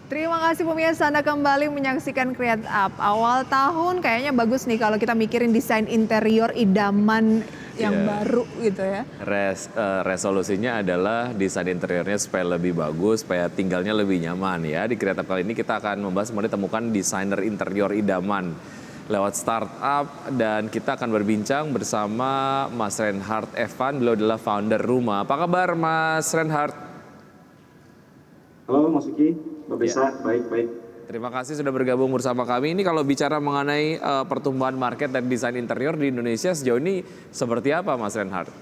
Terima kasih pemirsa, Anda kembali menyaksikan Create Up. Awal tahun kayaknya bagus nih kalau kita mikirin desain interior idaman yang Iya. baru gitu ya. Resolusinya adalah desain interiornya supaya lebih bagus, supaya tinggalnya lebih nyaman ya. Di Create Up kali ini kita akan membahas mengenai temukan desainer interior idaman lewat startup, dan kita akan berbincang bersama Mas Reinhard Evan. Beliau adalah founder Rumah. Apa kabar Mas Reinhard? Halo Mas Uki, Mbak Ya. Besa, baik-baik. Terima kasih sudah bergabung bersama kami. Ini kalau bicara mengenai pertumbuhan market dan desain interior di Indonesia sejauh ini seperti apa Mas Reinhard?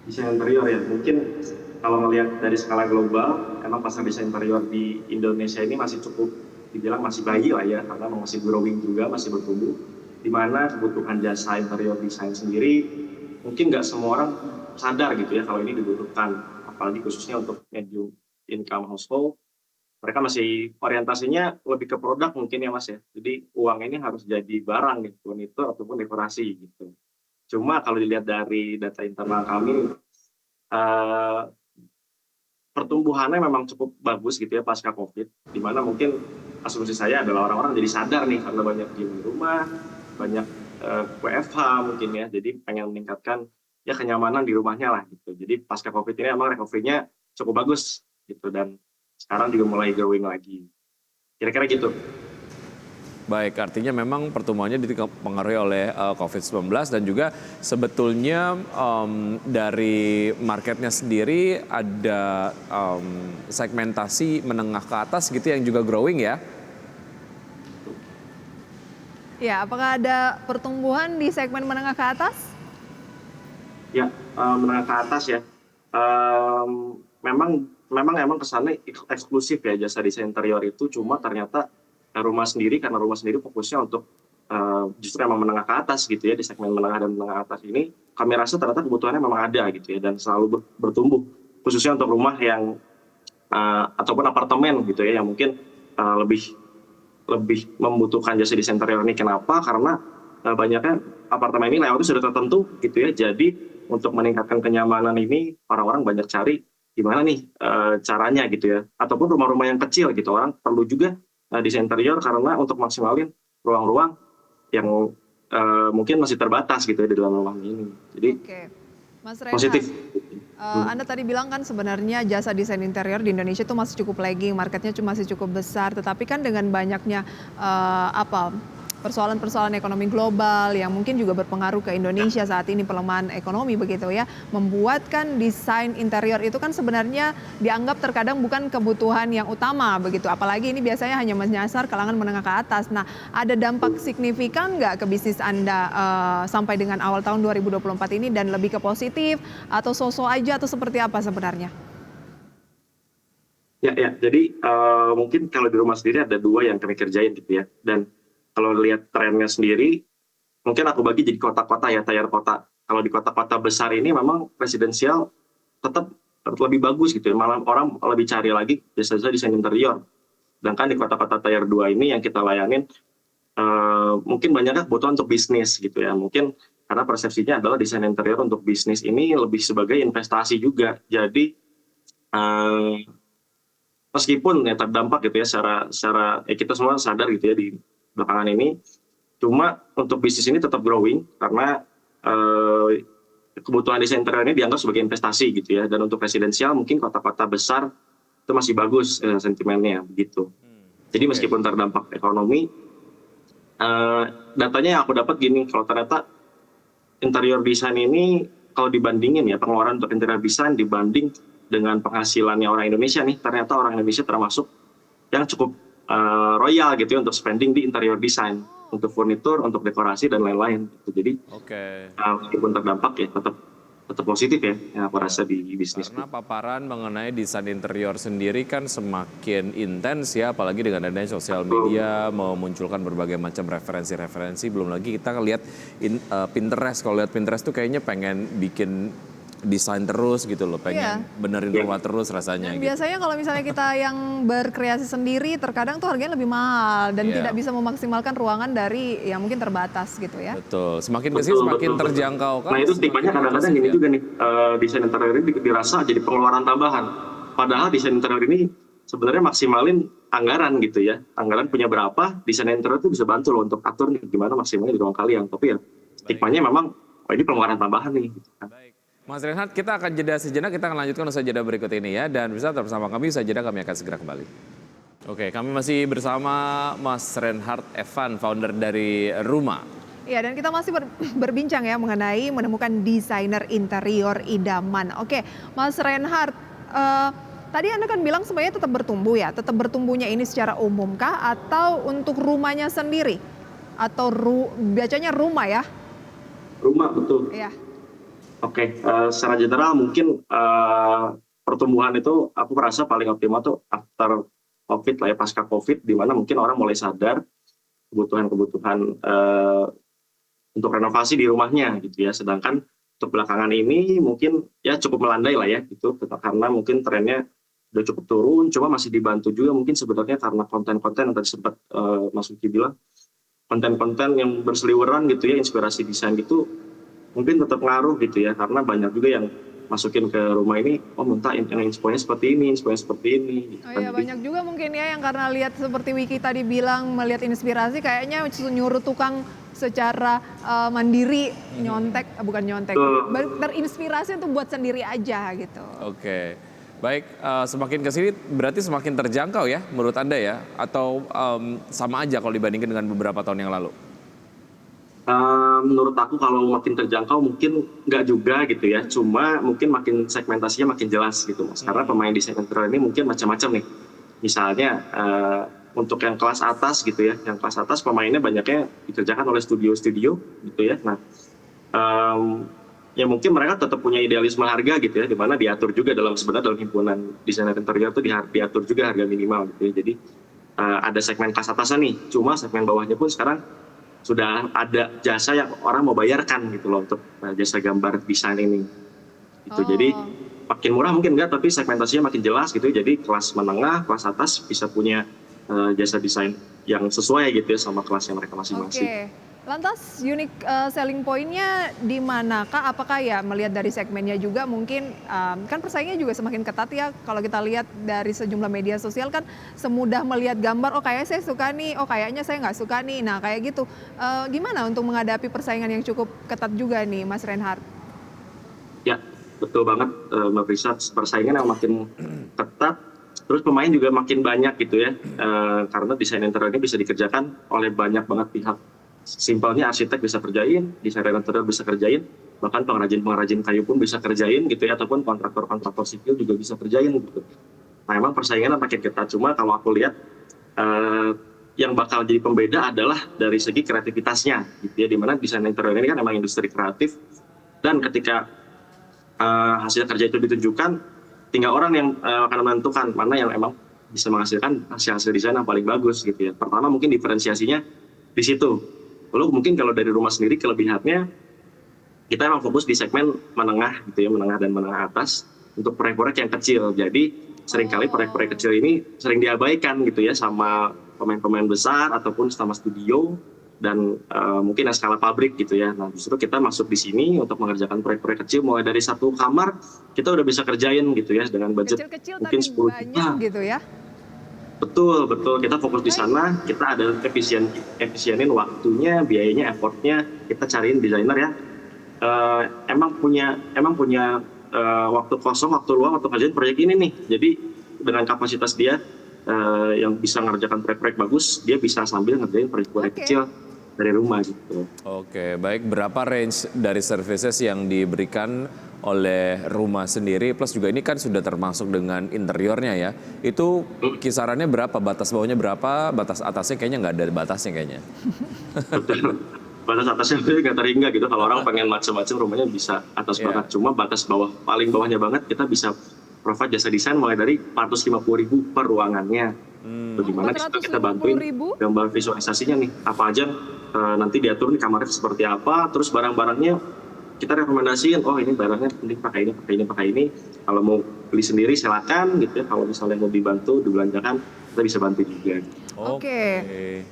Desain interior ya, mungkin kalau melihat dari skala global, emang pasar desain interior di Indonesia ini masih cukup dibilang masih bayi lah ya, karena masih growing juga, masih bertumbuh. Di mana kebutuhan jasa interior desain sendiri, mungkin nggak semua orang sadar gitu ya kalau ini dibutuhkan, apalagi khususnya untuk medium income household. Mereka masih orientasinya lebih ke produk mungkin ya Mas ya. Jadi uang ini harus jadi barang gitu, furnitur ataupun dekorasi gitu. Cuma kalau dilihat dari data internal kami, eh, pertumbuhannya memang cukup bagus gitu ya pasca COVID. Di mana mungkin asumsi saya adalah orang-orang jadi sadar nih karena banyak di rumah, banyak WFH mungkin ya. Jadi pengen meningkatkan ya kenyamanan di rumahnya lah gitu. Jadi pasca COVID ini emang recovery-nya cukup bagus gitu, dan sekarang juga mulai growing lagi. Kira-kira gitu. Baik, artinya memang pertumbuhannya dipengaruhi oleh COVID-19 dan juga sebetulnya dari marketnya sendiri ada segmentasi menengah ke atas gitu yang juga growing ya? Ya, apakah ada pertumbuhan di segmen menengah ke atas? Ya, menengah ke atas ya. Memang kesannya eksklusif ya jasa desain interior itu, cuma ternyata rumah sendiri, karena rumah sendiri fokusnya untuk justru emang menengah ke atas gitu ya, di segmen menengah dan menengah atas ini kami rasa ternyata kebutuhannya memang ada gitu ya, dan selalu bertumbuh khususnya untuk rumah yang ataupun apartemen gitu ya, yang mungkin lebih membutuhkan jasa desain interior ini. Kenapa? Karena banyaknya apartemen ini layoutnya sudah tertentu gitu ya, jadi untuk meningkatkan kenyamanan ini orang-orang banyak cari gimana nih caranya gitu ya, ataupun rumah-rumah yang kecil gitu, orang perlu juga desain interior karena untuk maksimalin ruang-ruang yang mungkin masih terbatas gitu ya di dalam rumah ini. Jadi Oke, Mas positif. Reinhard, Anda tadi bilang kan sebenarnya jasa desain interior di Indonesia itu masih cukup lagging, marketnya masih cukup besar. Tetapi kan dengan banyaknya persoalan-persoalan ekonomi global yang mungkin juga berpengaruh ke Indonesia saat ini, pelemahan ekonomi begitu ya, membuat kan desain interior itu kan sebenarnya dianggap terkadang bukan kebutuhan yang utama begitu. Apalagi ini biasanya hanya menyasar kalangan menengah ke atas. Nah, ada dampak signifikan nggak ke bisnis Anda sampai dengan awal tahun 2024 ini, dan lebih ke positif atau so-so aja atau seperti apa sebenarnya? Ya, jadi mungkin kalau di rumah sendiri ada dua yang kami kerjain gitu ya, dan kalau lihat trennya sendiri, mungkin aku bagi jadi kota-kota ya, tier kota. Kalau di kota-kota besar ini memang residensial tetap lebih bagus gitu ya, malah orang lebih cari lagi jasa-jasa desain interior. Sedangkan di kota-kota tier 2 ini yang kita layanin, mungkin banyaknya kebutuhan untuk bisnis gitu ya. Mungkin karena persepsinya adalah desain interior untuk bisnis ini lebih sebagai investasi juga. Jadi meskipun ya terdampak gitu ya secara kita semua sadar gitu ya di belakangan ini, cuma untuk bisnis ini tetap growing karena kebutuhan desain interior ini dianggap sebagai investasi gitu ya, dan untuk residensial mungkin kota-kota besar itu masih bagus sentimennya begitu. Jadi meskipun terdampak ekonomi, datanya yang aku dapat gini, kalau ternyata interior design ini kalau dibandingin ya, pengeluaran untuk interior design dibanding dengan penghasilannya orang Indonesia nih, ternyata orang Indonesia termasuk yang cukup royal gitu ya untuk spending di interior design, untuk furnitur, untuk dekorasi dan lain-lain. Jadi meskipun terdampak ya tetap positif ya, yang aku rasa di bisnis. Karena paparan mengenai desain interior sendiri kan semakin intens ya, apalagi dengan adanya sosial media memunculkan berbagai macam referensi-referensi. Belum lagi kita lihat Pinterest. Kalau lihat Pinterest tuh kayaknya pengen bikin desain terus gitu loh, pengen benerin rumah terus rasanya. Dan gitu. biasanya kalau misalnya kita yang berkreasi sendiri, terkadang tuh harganya lebih mahal dan tidak bisa memaksimalkan ruangan dari yang mungkin terbatas gitu ya. Betul, semakin kesini semakin terjangkau kan. Nah itu tipenya kadang-kadang gini juga nih, desain interior ini dirasa jadi pengeluaran tambahan. Padahal desain interior ini sebenarnya maksimalin anggaran gitu ya. Anggaran punya berapa, desain interior itu bisa bantu loh untuk atur nih gimana maksimalnya di ruang kalian. Tapi ya stigmanya memang, oh ini pengeluaran tambahan nih. Gitu kan. Baik. Mas Reinhard, kita akan jeda sejenak, kita akan lanjutkan usai jeda berikut ini ya. Dan bisa tetap bersama kami, usai jeda kami akan segera kembali. Oke, kami masih bersama Mas Reinhard Evan, founder dari Rumah. Ya, dan kita masih berbincang ya mengenai menemukan desainer interior idaman. Oke, Mas Reinhard, tadi Anda kan bilang semuanya tetap bertumbuh ya, tetap bertumbuhnya ini secara umum kah atau untuk rumahnya sendiri? Atau biasanya rumah ya? Rumah, betul. Iya. Oke, secara general mungkin pertumbuhan itu aku merasa paling optimal tuh after COVID lah ya, pasca COVID, di mana mungkin orang mulai sadar kebutuhan-kebutuhan untuk renovasi di rumahnya gitu ya. Sedangkan untuk belakangan ini mungkin ya cukup melandai lah ya gitu, karena mungkin trennya udah cukup turun, cuma masih dibantu juga mungkin sebenarnya karena konten-konten yang tadi sempat Mas Uki bilang, konten-konten yang berseliweran gitu ya, inspirasi desain gitu, mungkin tetap ngaruh gitu ya, karena banyak juga yang masukin ke rumah ini, oh minta yang infonya seperti ini, infonya seperti ini. Gitu. Oh iya, banyak juga mungkin ya yang karena lihat seperti Wiki tadi bilang, melihat inspirasi kayaknya nyuruh tukang secara mandiri nyontek, bukan nyontek, terinspirasi untuk buat sendiri aja gitu. Oke, baik, semakin ke sini berarti semakin terjangkau ya menurut Anda ya? Atau sama aja kalau dibandingkan dengan beberapa tahun yang lalu? Menurut aku kalau makin terjangkau mungkin nggak juga gitu ya, cuma mungkin makin segmentasinya makin jelas gitu Mas. Karena pemain desain interior ini mungkin macam-macam nih. Misalnya untuk yang kelas atas gitu ya, yang kelas atas pemainnya banyaknya dikerjakan oleh studio-studio gitu ya. Nah, ya mungkin mereka tetap punya idealisme harga gitu ya, di mana diatur juga sebenarnya dalam himpunan desainer interior itu diatur juga harga minimal gitu ya. Jadi ada segmen kelas atasnya nih, cuma segmen bawahnya pun sekarang sudah ada jasa yang orang mau bayarkan gitu loh untuk jasa gambar desain ini. Gitu. Jadi makin murah mungkin enggak, tapi segmentasinya makin jelas gitu. Jadi kelas menengah, kelas atas bisa punya jasa desain yang sesuai gitu ya sama kelasnya mereka masing-masing. Oke. Lantas unique selling point-nya di manakah? Apakah ya melihat dari segmennya juga mungkin kan persaingannya juga semakin ketat ya. Kalau kita lihat dari sejumlah media sosial kan semudah melihat gambar, oh kayaknya saya suka nih, oh kayaknya saya nggak suka nih. Nah kayak gitu. Gimana untuk menghadapi persaingan yang cukup ketat juga nih Mas Reinhard? Ya betul banget Mbak Prisa, persaingan yang makin ketat. Terus pemain juga makin banyak gitu ya. Karena desain interior ini bisa dikerjakan oleh banyak banget pihak. Simpelnya arsitek bisa kerjain, desainer interior bisa kerjain, bahkan pengrajin kayu pun bisa kerjain gitu ya, ataupun kontraktor sipil juga bisa kerjain gitu. Nah emang persaingannya makin ketat, cuma kalau aku lihat yang bakal jadi pembeda adalah dari segi kreativitasnya gitu ya, dimana desain interior ini kan emang industri kreatif, dan ketika hasil kerja itu ditunjukkan, tinggal orang yang akan menentukan mana yang emang bisa menghasilkan hasil desain yang paling bagus gitu ya. Pertama mungkin diferensiasinya di situ. Lalu mungkin kalau dari rumah sendiri kelebihannya kita emang fokus di segmen menengah gitu ya, menengah dan menengah atas untuk proyek-proyek yang kecil. Jadi seringkali proyek-proyek kecil ini sering diabaikan gitu ya sama pemain-pemain besar ataupun sama studio dan mungkin yang skala pabrik gitu ya. Nah justru kita masuk di sini untuk mengerjakan proyek-proyek kecil, mulai dari 1 kamar kita udah bisa kerjain gitu ya dengan budget kecil-kecil mungkin 10 juta gitu ya. Betul, kita fokus di sana, kita ada efisienin waktunya, biayanya, effortnya, kita cariin desainer ya. Emang punya waktu kosong, waktu luang, waktu kerjain proyek ini nih. Jadi dengan kapasitas dia yang bisa ngerjakan proyek-proyek bagus, dia bisa sambil ngerjain proyek-proyek kecil dari rumah gitu. Oke, baik. Berapa range dari services yang diberikan oleh rumah sendiri, plus juga ini kan sudah termasuk dengan interiornya ya, itu kisarannya berapa, batas bawahnya berapa, batas atasnya kayaknya nggak ada batasnya kayaknya. Betul. Batas atasnya itu nggak terhingga gitu, kalau orang pengen macam-macam rumahnya bisa atas banget, cuma batas bawah, paling bawahnya banget kita bisa provide jasa desain mulai dari 450.000 per ruangannya. Bagaimana di situ kita bantuin gambar visualisasinya nih, apa aja nanti diatur nih kamarnya seperti apa, terus barang-barangnya kita rekomendasiin, oh ini barangnya penting pakai ini. Kalau mau beli sendiri silakan gitu ya. Kalau misalnya mau dibantu dibelanjakan kita bisa bantu juga. Oke.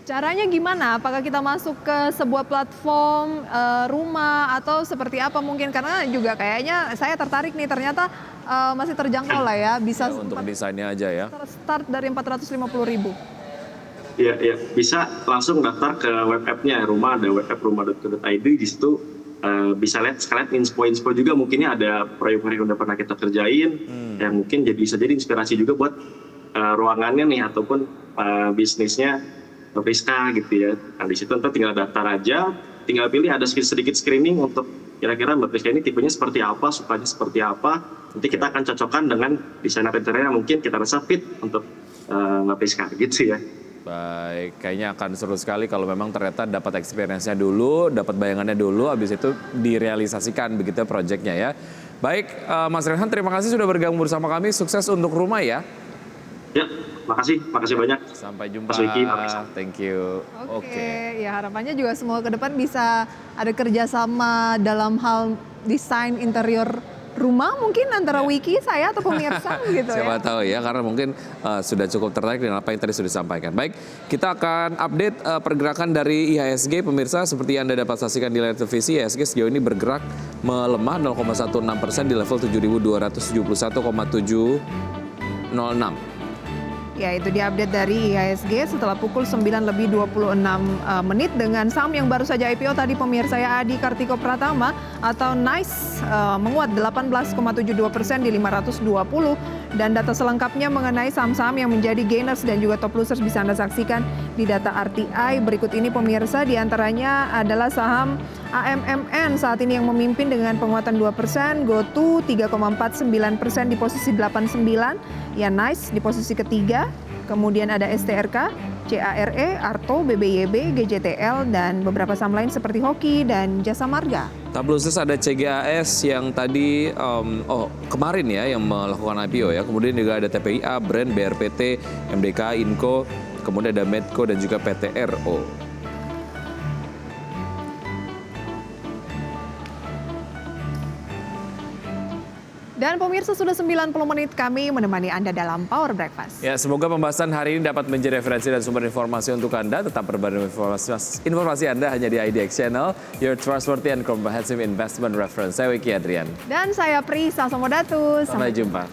Caranya gimana? Apakah kita masuk ke sebuah platform rumah atau seperti apa mungkin? Karena juga kayaknya saya tertarik nih, ternyata masih terjangkau lah ya. Bisa Ya, untuk desainnya aja ya. start dari 450.000. Iya, bisa langsung daftar ke web app-nya rumah, ada web app rumah.co.id, di situ bisa lihat sekalian info-info juga, mungkinnya ada proyek-proyek yang udah pernah kita kerjain, yang mungkin bisa jadi inspirasi juga buat ruangannya nih ataupun bisnisnya Rizka gitu ya. Nah di situ nanti tinggal daftar aja, tinggal pilih, ada sedikit screening untuk kira-kira Mbak Rizka ini tipenya seperti apa, sukanya seperti apa. Nanti kita akan cocokkan dengan desainer interior yang mungkin kita rasa fit untuk Mbak Rizka gitu ya. Baik, kayaknya akan seru sekali kalau memang ternyata dapat experience-nya dulu, dapat bayangannya dulu, habis itu direalisasikan begitu proyeknya ya. Baik, Mas Rehan, terima kasih sudah bergabung bersama kami. Sukses untuk rumah ya. Ya, makasih banyak. Sampai jumpa. Mas Wiki, Pak Rizal. Thank you. Oke, ya harapannya juga semua ke depan bisa ada kerjasama dalam hal desain interior rumah mungkin antara Wiki, saya atau pemirsa gitu ya. Siapa tahu ya, karena mungkin sudah cukup tertarik dengan apa yang tadi sudah disampaikan. Baik, kita akan update pergerakan dari IHSG pemirsa. Seperti yang Anda dapat saksikan di layar televisi, IHSG sejauh ini bergerak melemah 0,16% di level 7.271,706. Ya, itu diupdate dari IHSG setelah pukul 9:26 menit dengan saham yang baru saja IPO tadi pemirsa ya, Adi Kartiko Pratama atau NICE menguat 18,72% di 520, dan data selengkapnya mengenai saham-saham yang menjadi gainers dan juga top losers bisa Anda saksikan di data RTI berikut ini pemirsa. Di antaranya adalah saham AMMN saat ini yang memimpin dengan penguatan 2%, GoTo 3,49% di posisi 89, ya NICE di posisi ketiga, kemudian ada STRK, CARE, Arto, BBYB, GJTL, dan beberapa saham lain seperti Hoki dan Jasa Marga. Top losers ada CGAS yang tadi kemarin ya yang melakukan IPO ya. Kemudian juga ada TPIA, Brand, BRPT, MDK, Inco, kemudian ada Medco dan juga PTRO. Dan pemirsa, sudah 90 menit kami menemani Anda dalam Power Breakfast. Ya, semoga pembahasan hari ini dapat menjadi referensi dan sumber informasi untuk Anda. Tetap berbagai informasi Anda hanya di IDX Channel, your trustworthy and comprehensive investment reference. Saya Wiki Adrian. Dan saya Prisa Somodatus. Sampai jumpa.